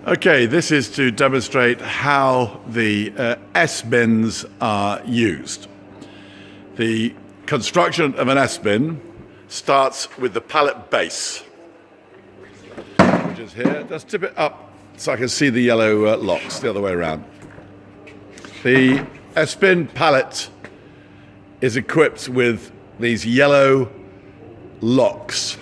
Okay, this is to demonstrate how the S-bins are used. The construction of an S-bin starts with the pallet base, which is here. Just tip it up so I can see the yellow locks the other way around. The S-bin pallet is equipped with these yellow locks,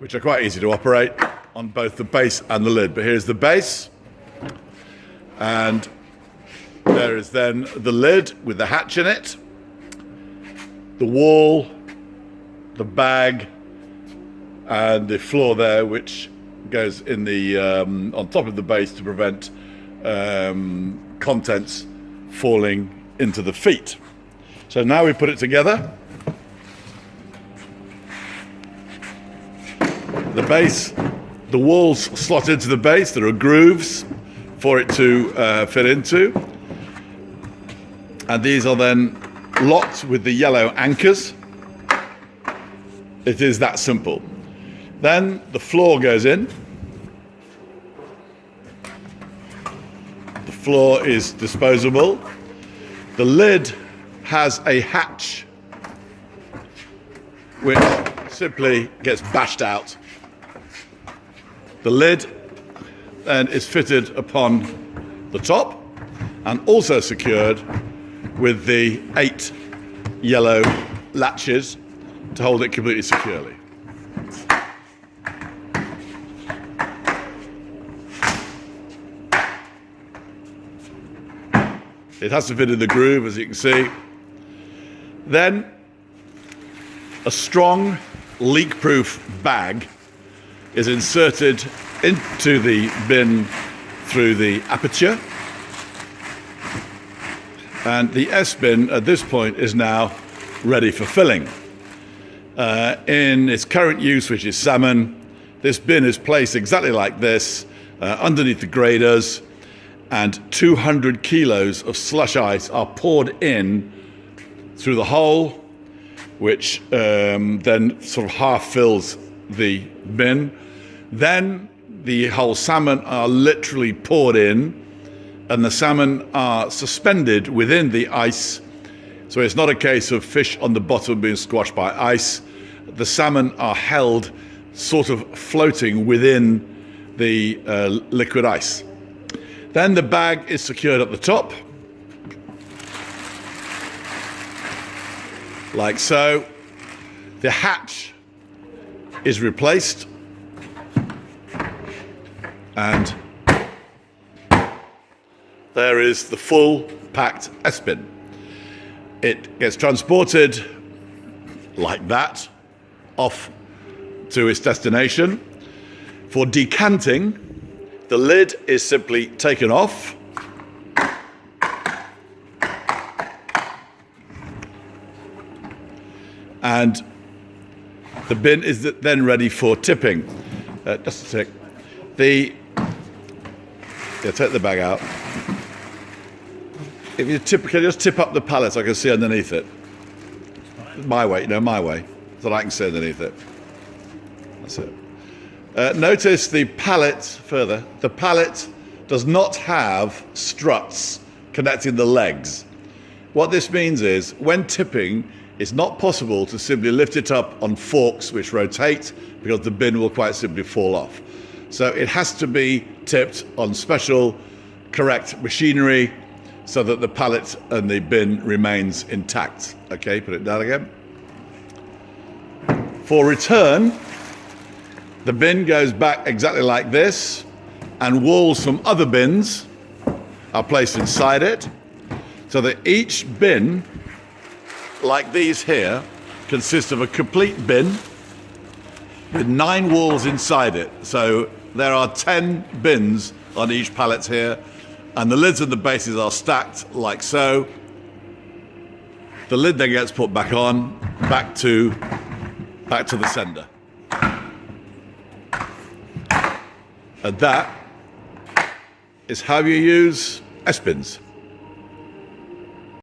which are quite easy to operate on both the base and the lid. But here's the base, and there is then the lid with the hatch in it, the wall, the bag, and the floor there, which goes in the on top of the base to prevent contents falling into the feet. So now we put it together. The base, the walls slot into the base. There are grooves for it to fit into. And these are then locked with the yellow anchors. It is that simple. Then the floor goes in. The floor is disposable. The lid has a hatch which simply gets bashed out. The lid then is fitted upon the top and also secured with the 8 yellow latches to hold it completely securely. It has to fit in the groove, as you can see. Then a strong leak-proof bag is inserted into the bin through the aperture, and the S-bin at this point is now ready for filling. In its current use, which is salmon, this bin is placed exactly like this underneath the graders, and 200 kilos of slush ice are poured in through the hole, which then sort of half fills the bin. Then the whole salmon are literally poured in, and the salmon are suspended within the ice. So it's not a case of fish on the bottom being squashed by ice. The salmon are held sort of floating within the liquid ice. Then the bag is secured at the top, like so. The hatch is replaced, and there is the full packed S-bin. It gets transported like that off to its destination. For decanting, the lid is simply taken off, and the bin is then ready for tipping. Just a sec. Take the bag out. If you tip, can you just tip up the pallet so I can see underneath it? My way, my way, so that I can see underneath it. That's it. Notice the pallet further. The pallet does not have struts connecting the legs. What this means is, when tipping, it's not possible to simply lift it up on forks which rotate, because the bin will quite simply fall off. So it has to be tipped on special, correct machinery so that the pallet and the bin remains intact. Okay, put it down again. For return, the bin goes back exactly like this, and walls from other bins are placed inside it, so that each bin, like these here, consists of a complete bin with 9 walls inside it. So there are 10 bins on each pallet here, and the lids and the bases are stacked like so. The lid then gets put back on, back to the sender. And that is how you use S-bins.